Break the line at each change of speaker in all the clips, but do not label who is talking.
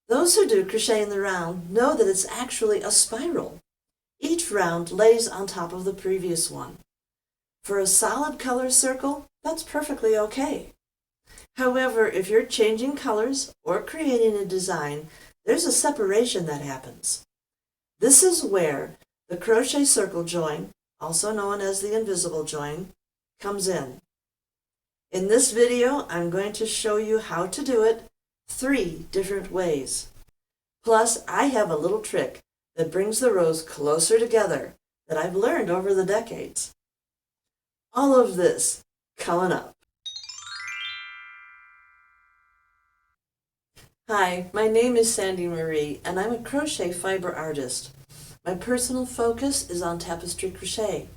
Those who do crochet in the round know that it's actually a spiral. Each round lays on top of the previous one. For a solid color circle, that's perfectly okay. However, if you're changing colors or creating a design, there's a separation that happens. This is where the crochet circle join, also known as the invisible join, comes in. In this video, I'm going to show you how to do it 3 different ways. Plus, I have a little trick that brings the rows closer together that I've learned over the decades. All of this coming up. Hi, my name is Sandy Marie, and I'm a crochet fiber artist. My personal focus is on tapestry crochet.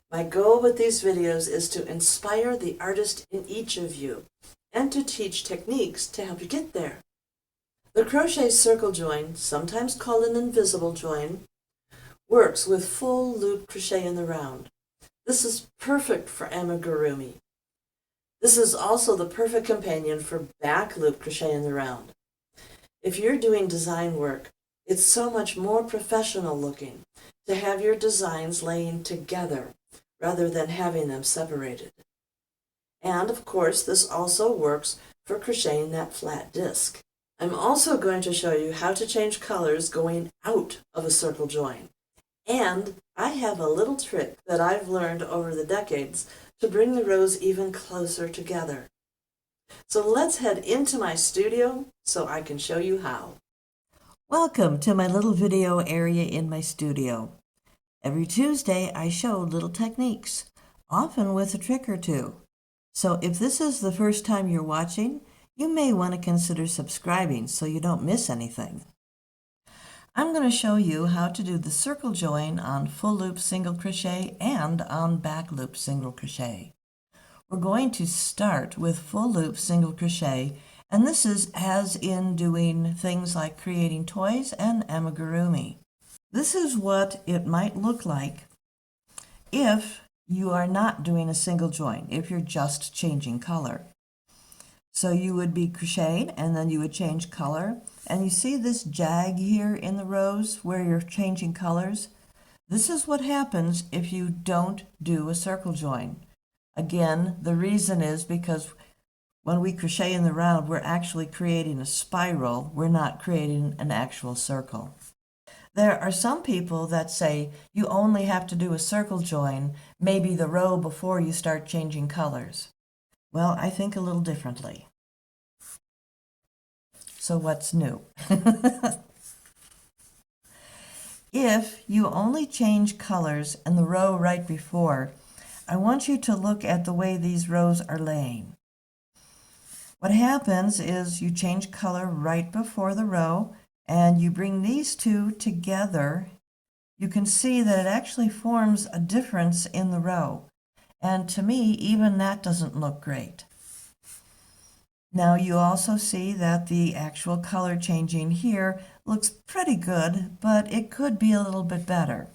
My goal with these videos is to inspire the artist in each of you and to teach techniques to help you get there. The crochet circle join, sometimes called an invisible join, works with full loop crochet in the round. This is perfect for amigurumi. This is also the perfect companion for back loop crochet in the round. If you're doing design work, it's so much more professional looking to have your designs laying together rather than having them separated. And of course, this also works for crocheting that flat disc. I'm also going to show you how to change colors going out of a circle join. And I have a little trick that I've learned over the decades to bring the rows even closer together. So let's head into my studio so I can show you how. Welcome to my little video area in my studio. Every Tuesday I show little techniques, often with a trick or two. So if this is the first time you're watching, you may want to consider subscribing so you don't miss anything. I'm going to show you how to do the circle join on full loop single crochet and on back loop single crochet. We're going to start with full loop single crochet, and this is as in doing things like creating toys and amigurumi. This is what it might look like if you are not doing a single join, if you're just changing color. So you would be crocheting and then you would change color, and you see this jag here in the rows where you're changing colors? This is what happens if you don't do a circle join. Again, the reason is because when we crochet in the round, we're actually creating a spiral. We're not creating an actual circle. There are some people that say you only have to do a circle join, maybe the row before you start changing colors. Well, I think a little differently. So what's new? If you only change colors in the row right before, I want you to look at the way these rows are laying. What happens is you change color right before the row and you bring these two together. You can see that it actually forms a difference in the row. And to me, even that doesn't look great. Now you also see that the actual color changing here looks pretty good, but it could be a little bit better.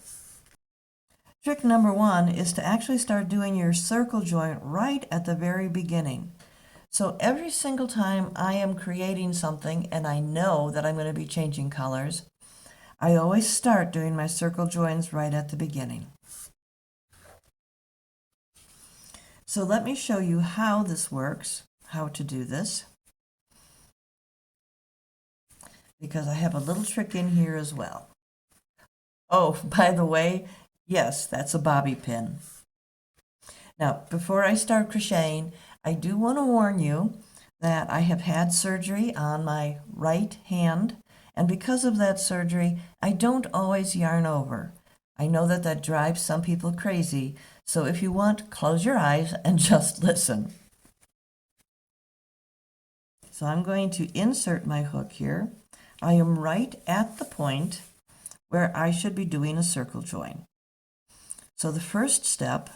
Trick number 1 is to actually start doing your circle join right at the very beginning. So every single time I am creating something and I know that I'm going to be changing colors, I always start doing my circle joins right at the beginning. So let me show you how this works, how to do this, because I have a little trick in here as well. Oh, by the way, yes, that's a bobby pin. Now, before I start crocheting, I do want to warn you that I have had surgery on my right hand, and because of that surgery, I don't always yarn over. I know that that drives some people crazy, so if you want, close your eyes and just listen. So I'm going to insert my hook here. I am right at the point where I should be doing a circle join. So the first step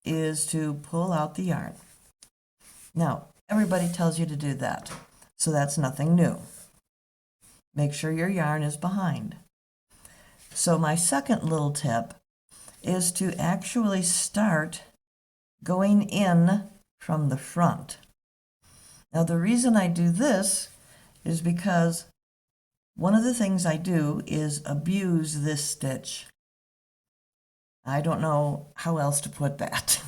is to pull out the yarn. Now, everybody tells you to do that, so that's nothing new. Make sure your yarn is behind. So my second little tip is to actually start going in from the front. Now the reason I do this is because
one of the things I do is abuse this stitch. I don't know how else to put that.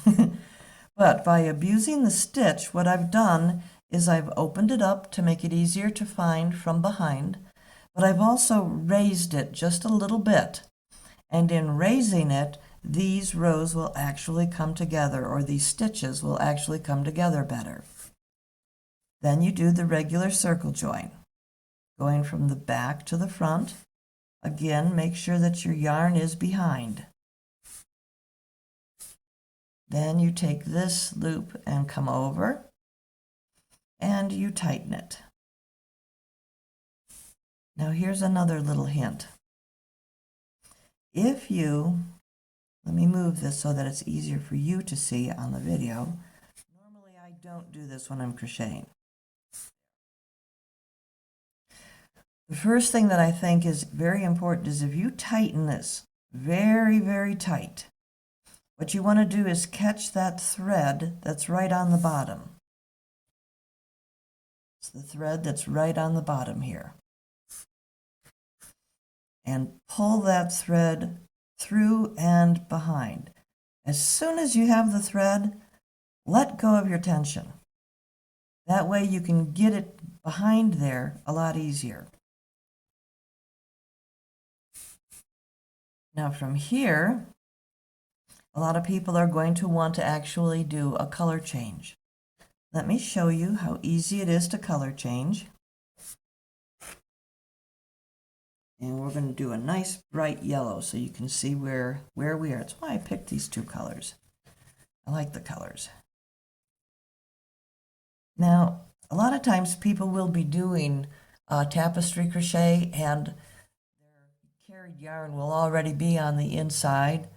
But by abusing the stitch, what I've done is I've opened it up to make it easier to find from behind, but I've also raised it just a little bit. And in raising it, these rows will actually come together, or these stitches will actually come together better. Then you do the regular circle join, going from the back to the front. Again, make sure that your yarn is behind. Then you take this loop and come over, and you tighten it. Now here's another little hint. If you, let me move this so that it's easier for you to see on the video. Normally I don't do this when I'm crocheting. The first thing that I think is very important is if you tighten this very, very tight, what you want to do is catch that thread that's right on the bottom. It's the thread that's right on the bottom here. And pull that thread through and behind. As soon as you have the thread, let go of your tension. That way you can get it behind there a lot easier. Now from here, a lot of people are going to want to actually do a color change. Let me show you how easy it is to color change. And we're going to do a nice bright yellow so you can see where we are. That's why I picked these two colors. I like the colors. Now, a lot of times people will be doing tapestry crochet and their carried yarn will already be on the inside,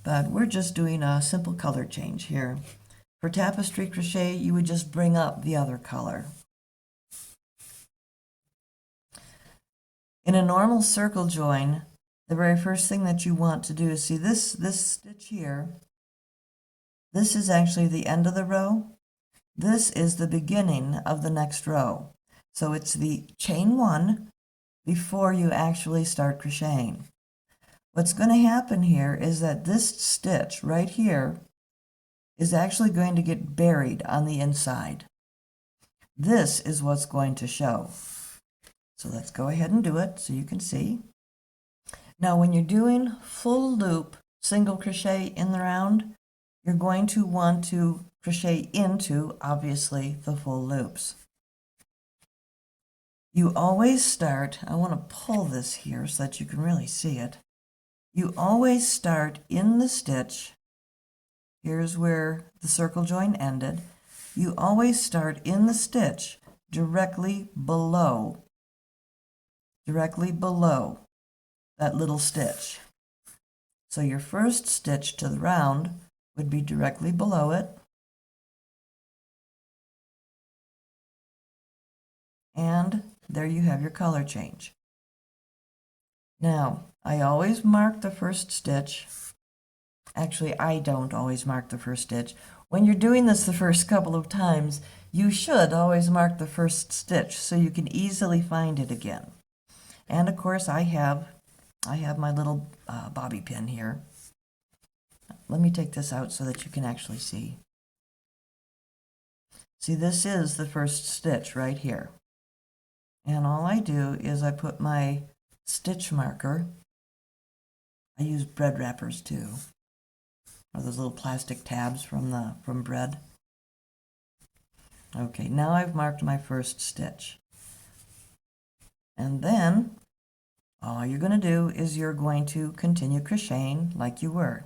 but we're just doing a simple color change here. For tapestry crochet, you would just bring up the other color. In a normal circle join, the very first thing that you want to do is see this stitch here. This is actually the end of the row. This is the beginning of the next row. So it's the chain one before you actually start crocheting. What's going to happen here is that this stitch right here is actually going to get buried on the inside. This is what's going to show. So let's go ahead and do it so you can see. Now when you're doing full loop single crochet in the round, you're going to want to crochet into, obviously, the full loops. You always start, I want to pull this here so that you can really see it. You always start in the stitch. Here's where the circle join ended. You always start in the stitch directly below that little stitch. So your first stitch to the round would be directly below it. And there you have your color change. Now, I always mark the first stitch. Actually, I don't always mark the first stitch. When you're doing this the first couple of times, you should always mark the first stitch so you can easily find it again. And of course, I have my little bobby pin here. Let me take this out so that you can actually see. See, this is the first stitch right here. And all I do is I put my stitch marker. I use bread wrappers too, or those little plastic tabs from bread. Okay, now I've marked my first stitch. And then all you're going to do is you're going to continue crocheting like you were.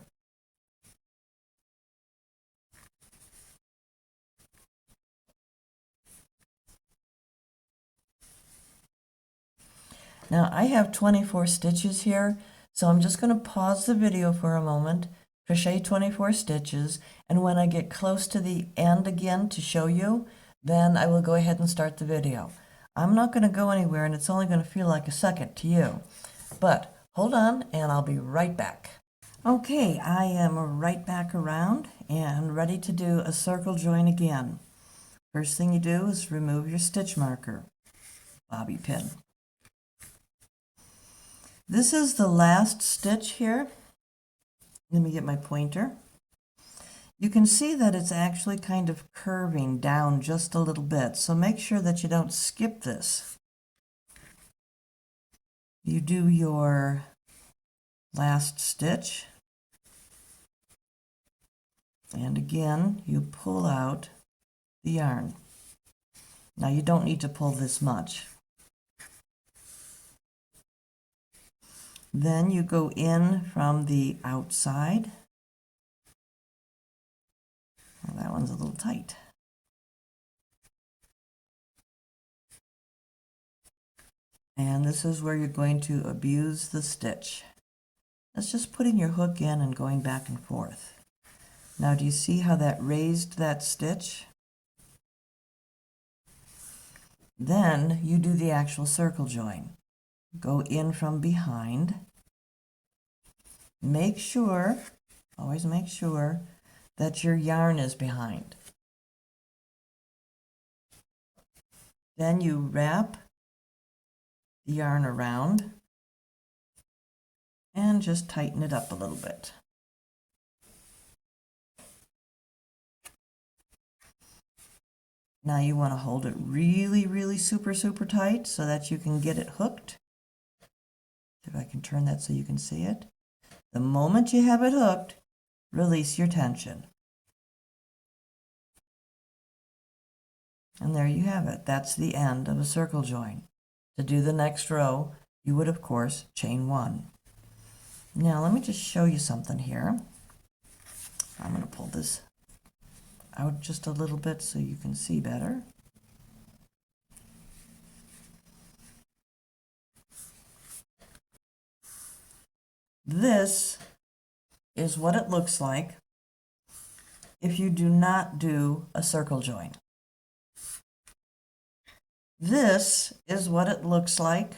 Now I have 24 stitches here, so I'm just going to pause the video for a moment, crochet 24 stitches, and when I get close to the end again to show you, then I will go ahead and start the video. I'm not going to go anywhere, and it's only going to feel like a second to you. But hold on, and I'll be right back. Okay, I am right back around and ready to do a circle join again. First thing you do is remove your stitch marker, bobby pin. This is the last stitch here. Let me get my pointer. You can see that it's actually kind of curving down just a little bit, so make sure that you don't skip this. You do your last stitch, and again you pull out the yarn. Now you don't need to pull this much. Then you go in from the outside. Well, that one's a little tight. And this is where you're going to abuse the stitch. That's just putting your hook in and going back and forth. Now do you see how that raised that stitch? Then you do the actual circle join. Go in from behind. Make sure, always make sure, that your yarn is behind. Then you wrap the yarn around and just tighten it up a little bit. Now you want to hold it really, really super tight so that you can get it hooked. If I can turn that so you can see it. The moment you have it hooked, release your tension. And there you have it. That's the end of a circle join. To do the next row, you would of course chain one. Now let me just show you something here. I'm going to pull this out just a little bit so you can see better. This is what it looks like if you do not do a circle join. This is what it looks like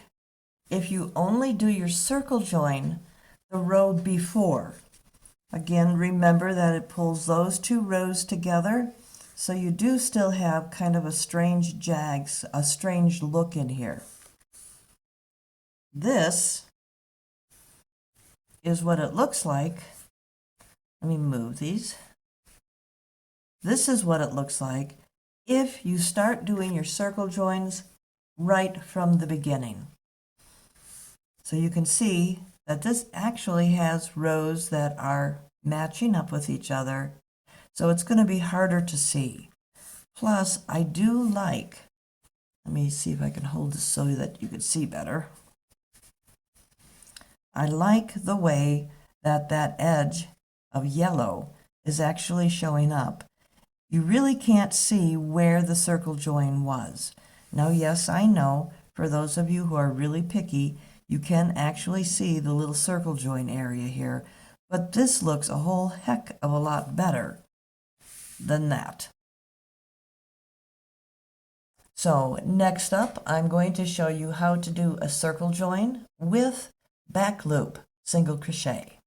if you only do your circle join the row before. Again, remember that it pulls those two rows together, so you do still have kind of a strange jags, a strange look in here. This is what it looks like. Let me move these. This is what it looks like if you start doing your circle joins right from the beginning. So you can see that this actually has rows that are matching up with each other, so it's going to be harder to see. Plus, I do like, let me see if I can hold this so that you can see better. I like the way that that edge of yellow is actually showing up. You really can't see where the circle join was. Now, yes, I know for those of you who are really picky, you can actually see the little circle join area here, but this looks a whole heck of a lot better than that. So next up, I'm going to show you how to do a circle join with back loop single crochet.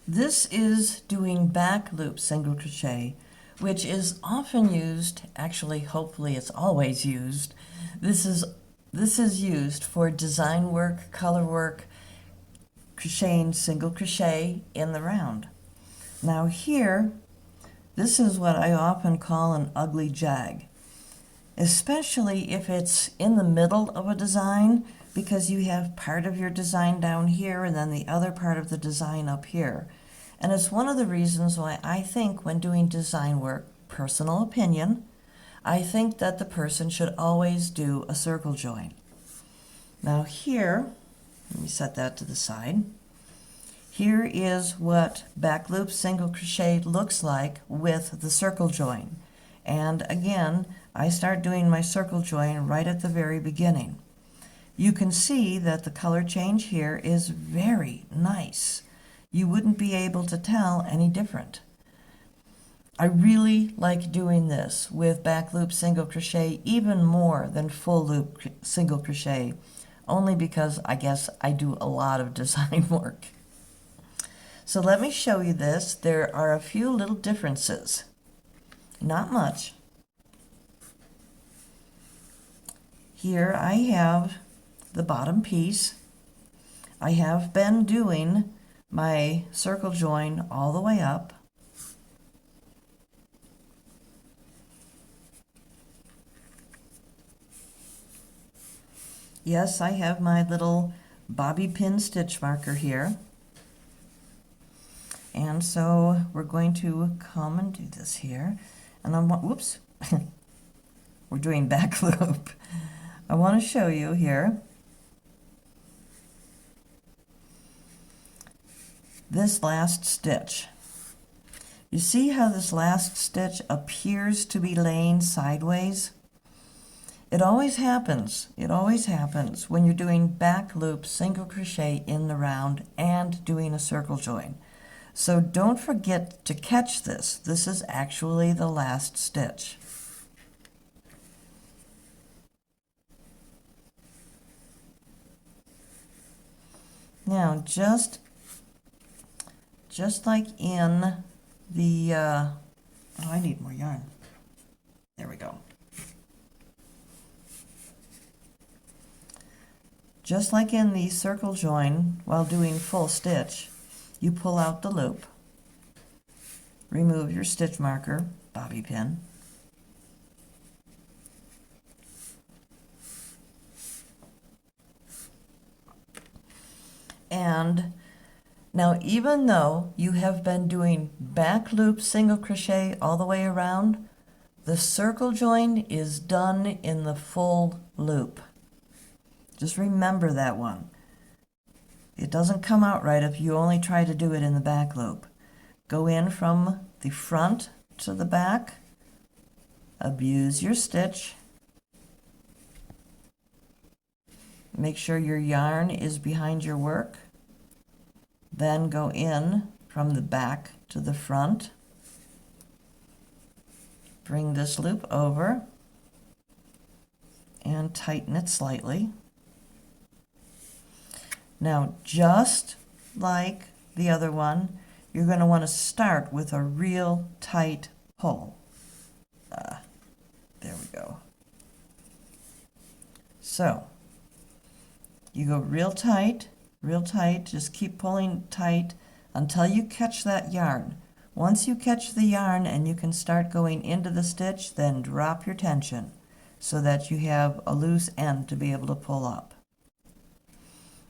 This is doing back loop single crochet, which is often used, actually hopefully it's always used. This is used for design work, color work, crocheting single crochet in the round. Now here, this is what I often call an ugly jag, especially if it's in the middle of a design, because you have part of your design down here and then the other part of the design up here. And it's one of the reasons why I think when doing design work, personal opinion, I think that the person should always do a circle join. Now here, let me set that to the side. Here is what back loop single crochet looks like with the circle join. And again, I start doing my circle join right at the very beginning. You can see that the color change here is very nice. You wouldn't be able to tell any different. I really like doing this with back loop single crochet even more than full loop single crochet, only because I guess I do a lot of design work. So let me show you this. There are a few little differences. Not much. Here I have the bottom piece, I have been doing my circle join all the way up. Yes, I have my little bobby pin stitch marker here. And so we're going to come and do this here. And I'm, whoops, we're doing back loop. I want to show you here. This last stitch. You see how this last stitch appears to be laying sideways? It always happens. It always happens when you're doing back loop single crochet in the round and doing a circle join. So don't forget to catch this. This is actually the last stitch. Now just like in the, oh, I need more yarn. There we go. Just like in the circle join while doing full stitch, you pull out the loop, remove your stitch marker, bobby pin, and now even though you have been doing back loop single crochet all the way around, the circle join is done in the full loop. Just remember that one. It doesn't come out right if you only try to do it in the back loop. Go in from the front to the back, abuse your stitch, make sure your yarn is behind your work, then go in from the back to the front, bring this loop over and tighten it slightly. Now, just like the other one, you're going to want to start with a real tight pull. There we go. So, you go real tight, just keep pulling tight until you catch that yarn. Once you catch the yarn and you can start going into the stitch, then drop your tension so that you have a loose end to be able to pull up.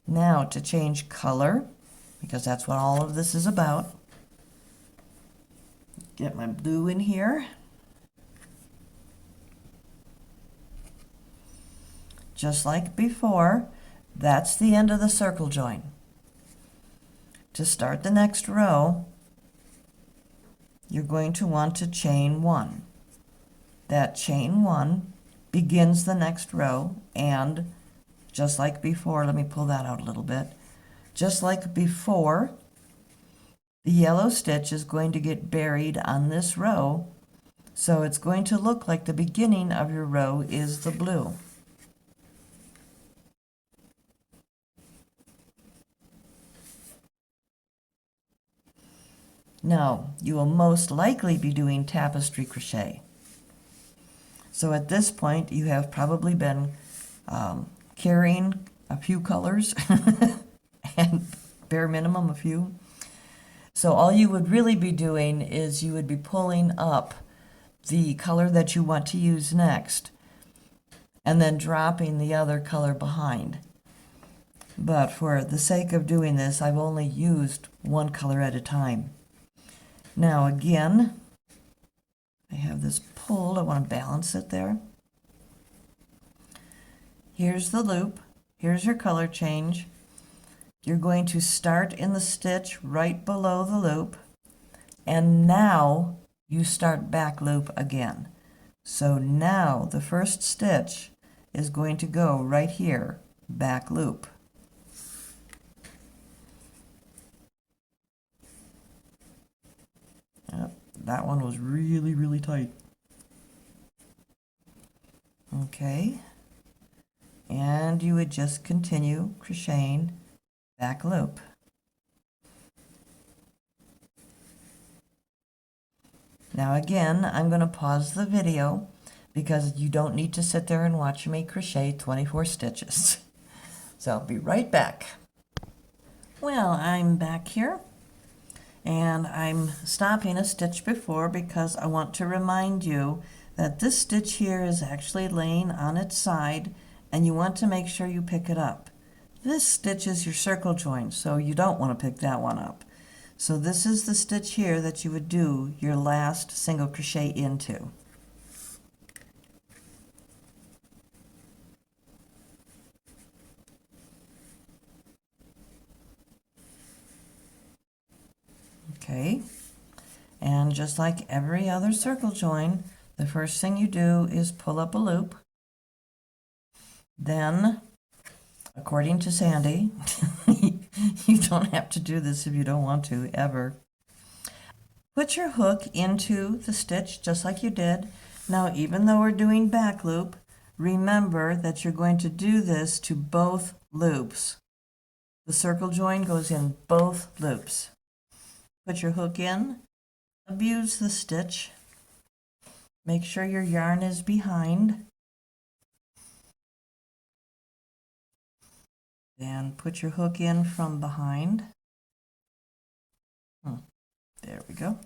Now to change color, because that's what all of this is about, get my blue in here. Just like before, that's the end of the circle join. To start the next row, you're going to want to chain one. That chain one begins the next row, and just like before, let me pull that out a little bit. Just like before, the yellow stitch is going to get buried on this row, so it's going to look like the beginning of your row is the blue. Now, you will most likely be doing tapestry crochet. So at this point, you have probably been carrying a few colors and bare minimum a few. So all you would really be doing is you would be pulling up the color that you want to use next and then dropping the other color behind. But for the sake of doing this, I've only used one color at a time. Now again, I have this pulled, I want to balance it there. Here's the loop, here's your color change. You're going to start in the stitch right below the loop, and now you start back loop again. So now the first stitch is going to go right here, back loop. That one was really, really tight. Okay. And you would just continue crocheting back loop. Now again, I'm going to pause the video because you don't need to sit there and watch me crochet 24 stitches. So I'll be right back. Well, I'm back here and I'm stopping a stitch before because I want to remind you that this stitch here is actually laying on its side and you want to make sure you pick it up. This stitch is your circle join, so you don't want to pick that one up. So this is the stitch here that you would do your last single crochet into. Okay, and just like every other circle join, the first thing you do is pull up a loop. Then, according to Sandy, you don't have to do this if you don't want to, ever. Put your hook into the stitch just like you did. Now, even though we're doing back loop, remember that you're going to do this to both loops. The circle join goes in both loops. Put your hook in, abuse the stitch, make sure your yarn is behind, then put your hook in from behind. There we go.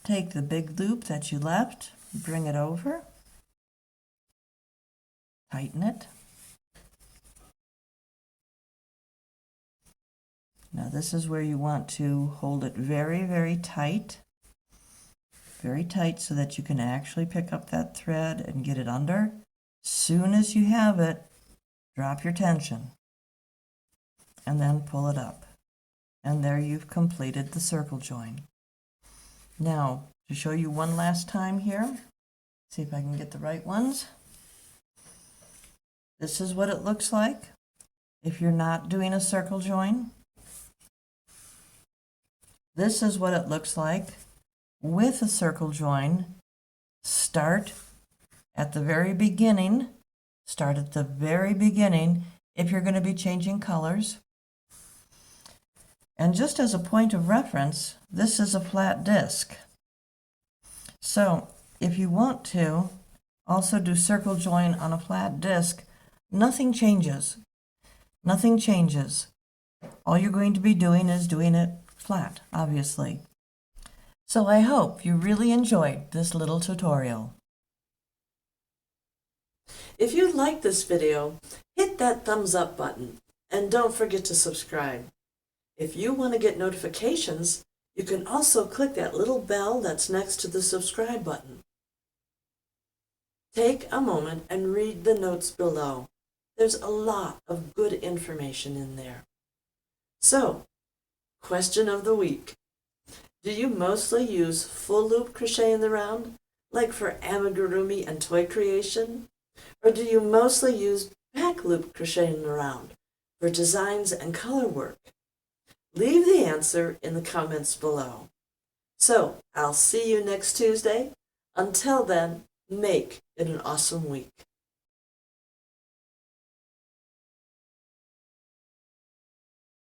Take the big loop that you left, bring it over, tighten it. Now this is where you want to hold it very, very tight so that you can actually pick up that thread and get it under. Soon as you have it, drop your tension and then pull it up. And there you've completed the circle join. Now, to show you one last time here, see if I can get the right ones. This is what it looks like if you're not doing a circle join. This is what it looks like with a circle join. Start at the very beginning. Start at the very beginning if you're going to be changing colors. And just as a point of reference, this is a flat disc. So if you want to also do circle join on a flat disc, nothing changes. Nothing changes. All you're going to be doing is doing it flat, obviously. So I hope you really enjoyed this little tutorial.
If you like this video, hit that thumbs up button and don't forget to subscribe. If you want to get notifications, you can also click that little bell that's next to the subscribe button. Take a moment and read the notes below. There's a lot of good information in there. So, question of the week. Do you mostly use full loop crochet in the round, like for amigurumi and toy creation? Or do you mostly use back loop crochet in the round for designs and color work? Leave the answer in the comments below. So, I'll see you next Tuesday. Until then, make it an awesome week.